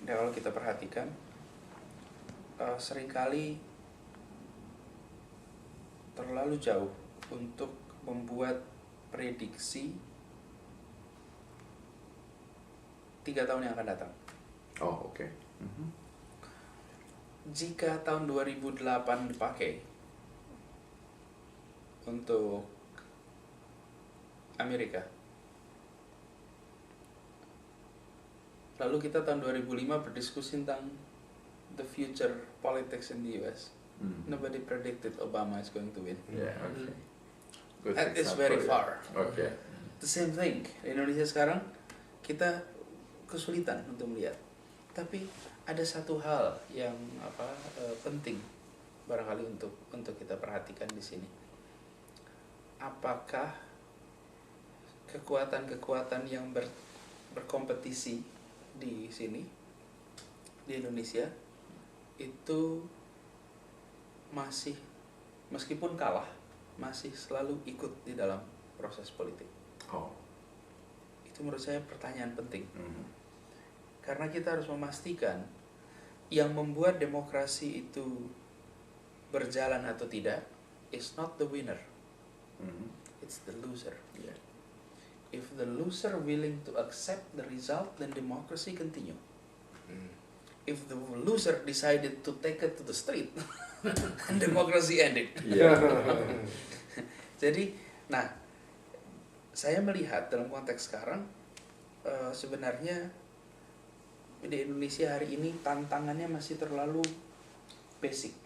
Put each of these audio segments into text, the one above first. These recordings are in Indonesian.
Dan kalau kita perhatikan, seringkali terlalu jauh untuk membuat prediksi 3 tahun yang akan datang. Oh, oke. Jika tahun 2008 dipakai untuk Amerika, lalu kita tahun 2005 berdiskusi tentang the future politics in the US. Nobody predicted Obama is going to win. Yeah, okay. Good And it's example, very ya. far. Okay. The same thing. Di Indonesia sekarang kita kesulitan untuk melihat. Tapi ada satu hal yang penting barangkali untuk kita perhatikan di sini. Apakah kekuatan-kekuatan yang berkompetisi di sini di Indonesia itu masih, meskipun kalah, masih selalu ikut di dalam proses politik? Oh. Itu menurut saya pertanyaan penting. Karena kita harus memastikan yang membuat demokrasi itu berjalan atau tidak is not the winner, it's the loser. Yeah. If the loser willing to accept the result, then democracy continue. If the loser decided to take it to the street, and democracy ended. Yeah. Jadi, nah, saya melihat dalam konteks sekarang sebenarnya di Indonesia hari ini tantangannya masih terlalu basic.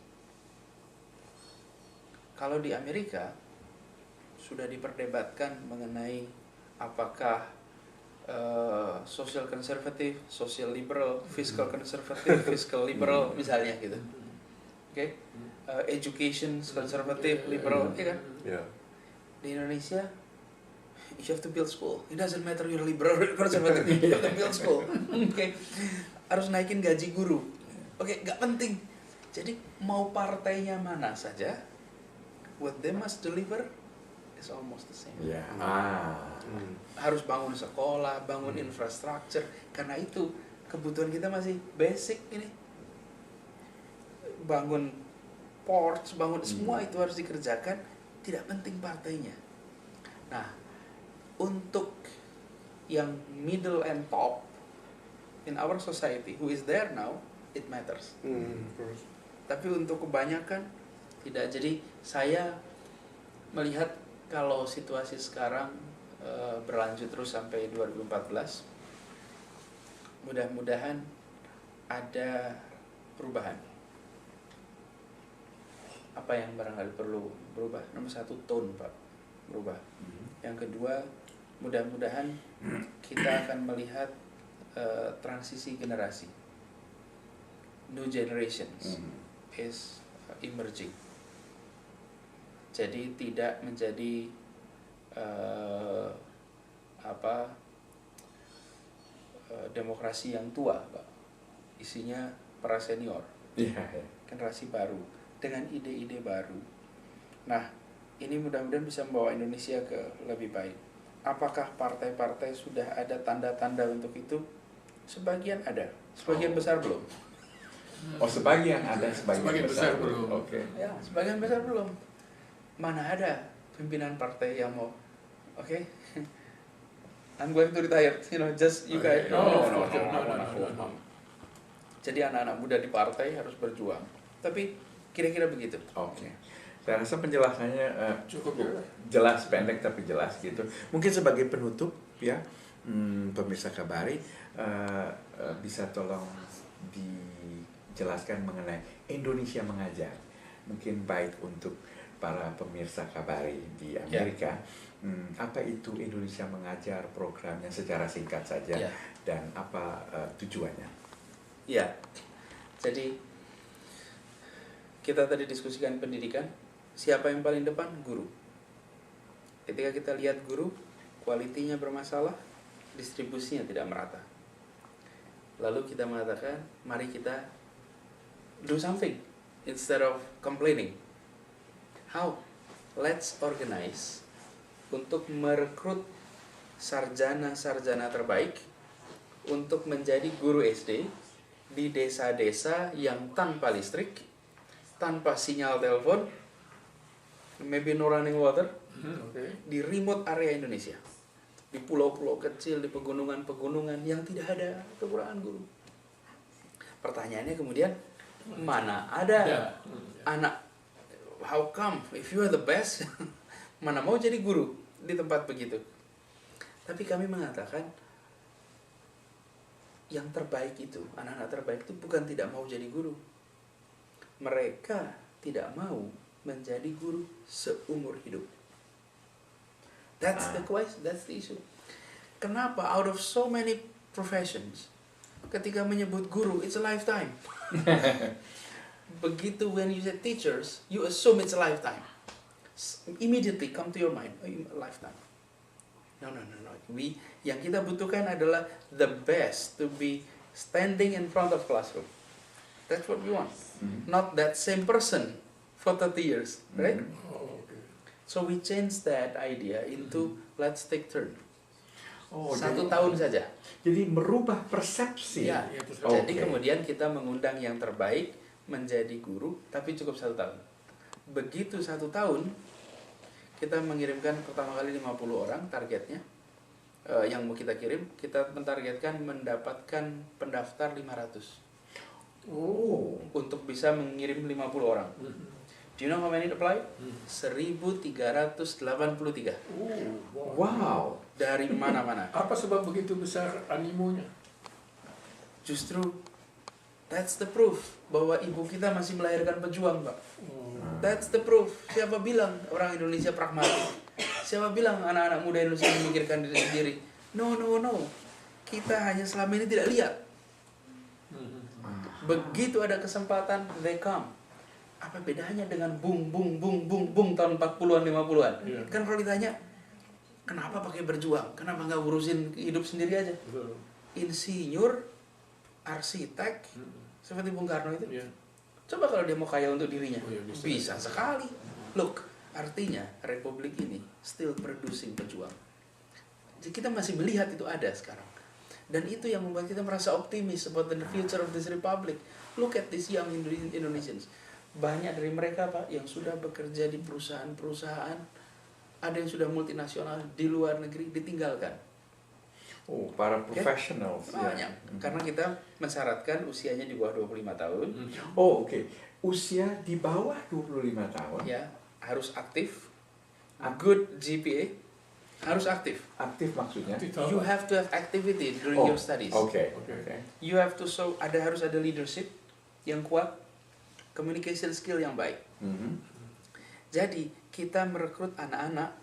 Kalau di Amerika sudah diperdebatkan mengenai apakah social conservative, social liberal, fiscal conservative, fiscal liberal misalnya gitu. Oke. Education conservative, liberal, ya kan? Yeah. Di Indonesia you have to build school. It doesn't matter you're liberal or conservative. You have to build school. Oke. Harus naikin gaji guru. Oke, nggak penting. Jadi mau partainya mana saja, what they must deliver is almost the same. Yeah. Harus bangun sekolah, bangun infrastruktur. Karena itu kebutuhan kita masih basic ini. Bangun ports, bangun semua itu harus dikerjakan. Tidak penting partainya. Nah, untuk yang middle and top in our society who is there now, it matters. Tapi untuk kebanyakan tidak. Jadi saya melihat kalau situasi sekarang berlanjut terus sampai 2014, mudah-mudahan ada perubahan. Apa yang barangkali perlu berubah? Nomor satu, tone, Pak, berubah. Yang kedua, mudah-mudahan kita akan melihat transisi generasi. New generations is emerging. Jadi tidak menjadi demokrasi yang tua, Pak. Isinya para senior, generasi baru dengan ide-ide baru. Nah, ini mudah-mudahan bisa membawa Indonesia ke lebih baik. Apakah partai-partai sudah ada tanda-tanda untuk itu? Sebagian ada, sebagian besar belum. Oh, sebagian ada, sebagian besar belum. Oke. Ya, sebagian besar belum. Mana ada pimpinan partai yang mau, oke, I'm going to retire, just you guys. No. Jadi anak-anak muda di partai harus berjuang. Tapi kira-kira begitu. Oke. Saya rasa penjelasannya Cukup jelas, pendek tapi jelas gitu. Mungkin sebagai penutup ya, pemirsa Kabari bisa tolong dijelaskan mengenai Indonesia Mengajar. Mungkin baik untuk para pemirsa Kabari di Amerika. Apa itu Indonesia Mengajar, programnya secara singkat saja, dan apa tujuannya? Ya, jadi kita tadi diskusikan pendidikan. Siapa yang paling depan? Guru. Ketika kita lihat guru, kualitinya bermasalah, distribusinya tidak merata. Lalu kita mengatakan, mari kita do something instead of complaining. How? Let's organize untuk merekrut sarjana-sarjana terbaik untuk menjadi guru SD di desa-desa yang tanpa listrik, tanpa sinyal telepon, maybe no running water, di remote area Indonesia, di pulau-pulau kecil, di pegunungan-pegunungan yang tidak ada kekurangan guru. Pertanyaannya kemudian, mana ada anak, how come if you are the best, mana mau jadi guru di tempat begitu? Tapi kami mengatakan, yang terbaik itu, anak-anak terbaik itu bukan tidak mau jadi guru. Mereka tidak mau menjadi guru seumur hidup. That's the question, that's the issue. Kenapa out of so many professions, ketika menyebut guru, it's a lifetime. Begitu when you say teachers, you assume it's a lifetime. Immediately come to your mind, a lifetime. No. Yang kita butuhkan adalah the best to be standing in front of classroom. That's what we want. Not that same person for 30 years, right? So we change that idea into let's take turn. Satu tahun saja. Jadi merubah persepsi. Ya. Jadi kemudian kita mengundang yang terbaik menjadi guru, tapi cukup 1 tahun. Begitu 1 tahun, kita mengirimkan pertama kali 50 orang targetnya. Yang mau kita kirim, kita mentargetkan mendapatkan pendaftar 500. Untuk bisa mengirim 50 orang. Do you know how many apply? 1.383. Wow. Dari mana-mana. Apa sebab begitu besar animonya? Justru that's the proof bahwa ibu kita masih melahirkan pejuang, Pak. That's the proof. Siapa bilang orang Indonesia pragmatis? Siapa bilang anak-anak muda Indonesia memikirkan diri sendiri? No. Kita hanya selama ini tidak lihat. Begitu ada kesempatan, they come. Apa bedanya dengan bung tahun 40-an, 50-an? Kan kalau ditanya, kenapa pakai berjuang? Kenapa nggak urusin hidup sendiri aja? Insinyur, arsitek, seperti Bung Karno itu. Coba kalau dia mau kaya untuk dirinya, bisa sekali. Look, artinya Republik ini still producing pejuang. Jadi kita masih melihat itu ada sekarang. Dan itu yang membuat kita merasa optimis about the future of this republic. Look at these young Indonesians. Banyak dari mereka, Pak, yang sudah bekerja di perusahaan-perusahaan, ada yang sudah multinasional di luar negeri, ditinggalkan. Para profesional. Banyak. Karena kita mensyaratkan usianya di bawah 25 tahun. Usia di bawah 25 tahun. Ya, harus aktif. Good GPA. Harus aktif. Aktif maksudnya? You have to have activity during your studies. You have to harus ada leadership yang kuat, communication skill yang baik. Jadi kita merekrut anak-anak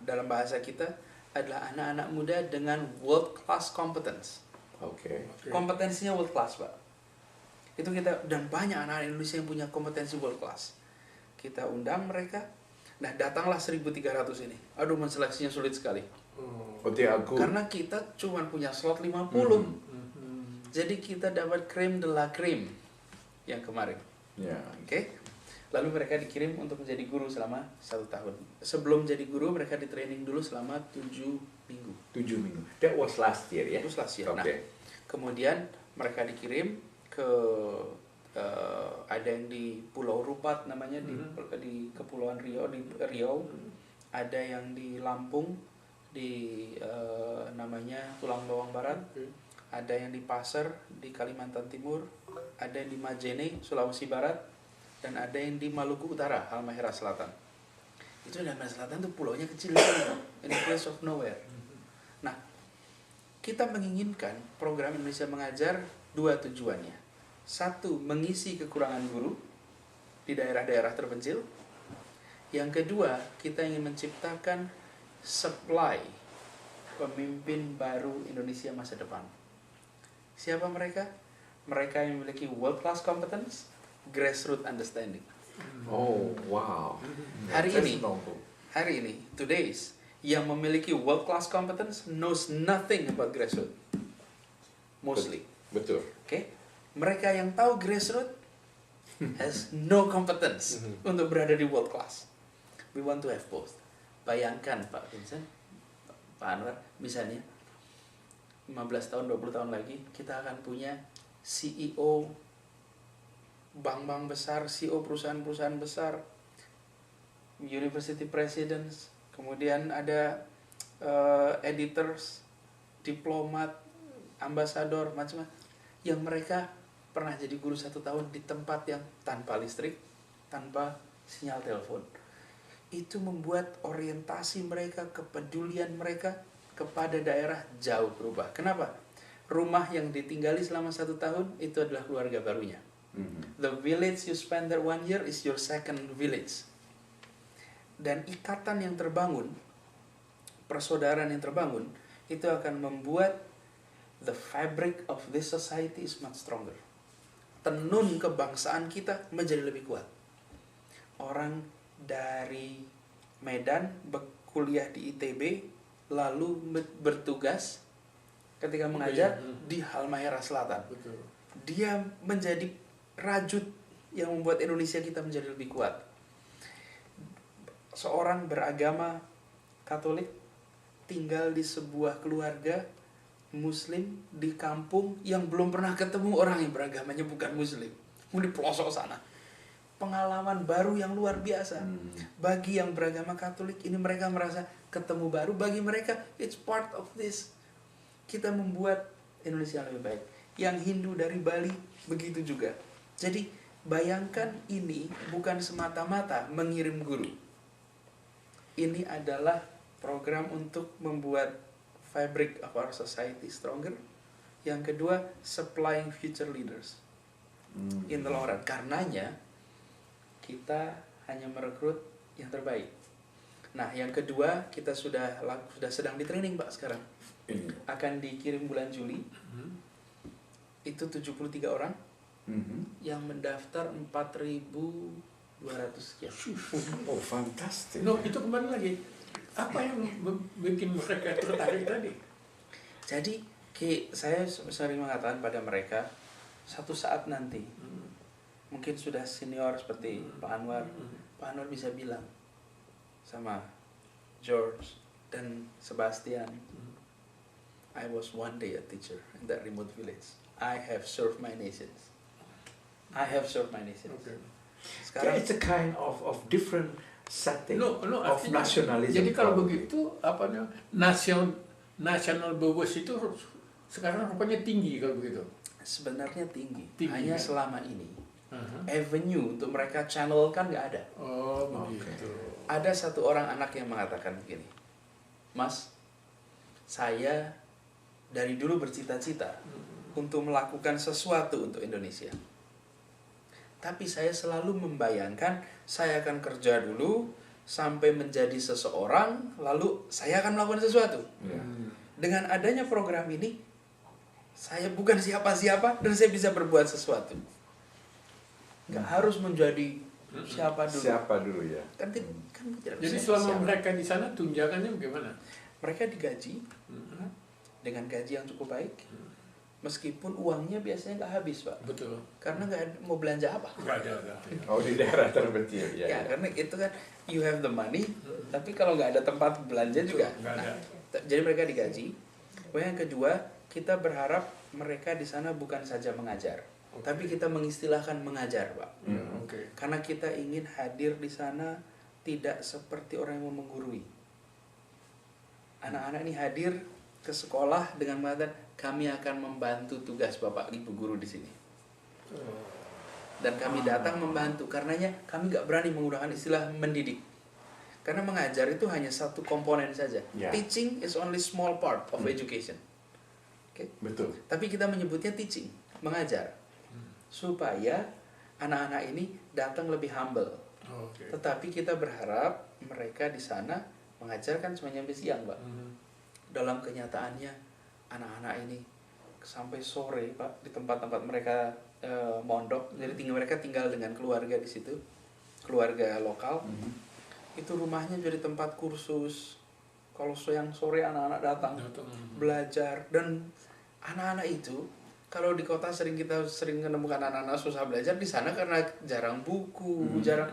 dalam bahasa kita adalah anak-anak muda dengan world class competence. Kompetensinya world class, Pak. Itu kita, dan banyak anak Indonesia yang punya kompetensi world class. Kita undang mereka. Nah, datanglah 1.300 ini. Aduh, menseleksinya sulit sekali. Karena kita cuma punya slot 50. Jadi kita dapat creme de la creme yang kemarin. Lalu mereka dikirim untuk menjadi guru selama 1 tahun. Sebelum jadi guru, mereka di training dulu selama 7 minggu. 7 minggu. That was last year, ya? Itu last year. Nah, kemudian mereka dikirim ke ada yang di Pulau Rupat namanya, di Kepulauan Riau, di Riau. Ada yang di Lampung, di namanya Tulang Bawang Barat. Ada yang di Pasir di Kalimantan Timur. Ada yang di Majene, Sulawesi Barat. Dan ada yang di Maluku Utara, Halmahera Selatan. Itu Halmahera Selatan tuh pulaunya kecil, in the place of nowhere. Nah, kita menginginkan program Indonesia Mengajar 2 tujuannya. 1, mengisi kekurangan guru di daerah-daerah terpencil. Yang kedua, kita ingin menciptakan supply pemimpin baru Indonesia masa depan. Siapa mereka? Mereka yang memiliki world class competence, grassroots understanding. Hari ini, today's, yang memiliki world class competence knows nothing about grassroots. Mostly. Betul. Mereka yang tahu grassroots has no competence untuk berada di world class. We want to have both. Bayangkan Pak Vincent, Pak Anwar, misalnya 15 tahun, 20 tahun lagi kita akan punya CEO bank-bank besar, CEO perusahaan-perusahaan besar, university presidents, kemudian ada editors, diplomat, ambasador, macam-macam, yang mereka pernah jadi guru 1 tahun di tempat yang tanpa listrik, tanpa sinyal telepon. Itu membuat orientasi mereka, kepedulian mereka kepada daerah jauh berubah. Kenapa? Rumah yang ditinggali selama 1 tahun itu adalah keluarga barunya. The village you spend there 1 year is your second village. Dan ikatan yang terbangun, persaudaraan yang terbangun, itu akan membuat the fabric of this society is much stronger. Tenun kebangsaan kita menjadi lebih kuat. Orang dari Medan kuliah di ITB, lalu bertugas ketika mengajar di Halmahera Selatan. Betul. Dia menjadi rajut yang membuat Indonesia kita menjadi lebih kuat. Seorang beragama Katolik tinggal di sebuah keluarga Muslim di kampung yang belum pernah ketemu orang yang beragamanya bukan Muslim, di pelosok sana. Pengalaman baru yang luar biasa. Bagi yang beragama Katolik ini, mereka merasa ketemu baru. Bagi mereka it's part of this. Kita membuat Indonesia lebih baik. Yang Hindu dari Bali begitu juga. Jadi bayangkan, ini bukan semata-mata mengirim guru. Ini adalah program untuk membuat fabric of our society stronger. Yang kedua, supplying future leaders in the long run. Karenanya kita hanya merekrut yang terbaik. Nah, yang kedua, kita sudah sedang di training, Pak, sekarang. Akan dikirim bulan Juli. Itu 73 orang. Yang mendaftar 4.200 sekian. Oh, fantastis. No, itu kembali lagi. Apa yang bikin mereka tertarik tadi? Jadi, saya sering mengatakan pada mereka, satu saat nanti, mungkin sudah senior seperti Pak Anwar, Pak Anwar bisa bilang sama George dan Sebastian, I was one day a teacher in that remote village. I have served my nations. I have served my nations. Okay. Sekarang it's a kind of different setting of artinya, nationalism. jadi kalau begitu apa namanya, national bobos itu sekarang rupanya tinggi kalau begitu. sebenarnya tinggi. Tinggi, Hanya ya? selama ini avenue untuk mereka channelkan nggak ada. Oh, begitu. Ada satu orang anak yang mengatakan begini, Mas, saya dari dulu bercita-cita untuk melakukan sesuatu untuk Indonesia. Tapi saya selalu membayangkan saya akan kerja dulu sampai menjadi seseorang, lalu saya akan melakukan sesuatu. Dengan adanya program ini, saya bukan siapa-siapa dan saya bisa berbuat sesuatu. Nggak harus menjadi siapa dulu. Siapa dulu ya? Kan tidak Jadi bisa selama siapa. mereka di sana tunjangannya bagaimana? Mereka digaji dengan gaji yang cukup baik, meskipun uangnya biasanya nggak habis, Pak. Betul. Karena nggak ada, mau belanja apa? Nggak ada. Oh, di daerah terpencil ya. Ya, karena itu kan you have the money, tapi kalau nggak ada tempat belanja juga. Nggak ada. Jadi mereka digaji. Yang kedua, kita berharap mereka di sana bukan saja mengajar, tapi kita mengistilahkan mengajar, Pak. Oke. Karena kita ingin hadir di sana tidak seperti orang yang mau menggurui. Anak-anak ini hadir ke sekolah dengan mengatakan, kami akan membantu tugas Bapak Ibu guru di sini. Dan kami datang membantu, karenanya kami nggak berani menggunakan istilah mendidik. Karena mengajar itu hanya satu komponen saja. Ya. Teaching is only small part of education. Okay? Betul. Tapi kita menyebutnya teaching, mengajar. Supaya anak-anak ini datang lebih humble. Oke. Tetapi kita berharap mereka di sana mengajarkan cuma sampai siang, Pak. Dalam kenyataannya anak-anak ini sampai sore, Pak, di tempat-tempat mereka mondok. Jadi mereka tinggal dengan keluarga di situ, keluarga lokal. Itu rumahnya jadi tempat kursus. Kalau yang sore anak-anak datang belajar, dan anak-anak itu kalau di kota kita sering menemukan anak-anak susah belajar, di sana karena jarang buku, jarang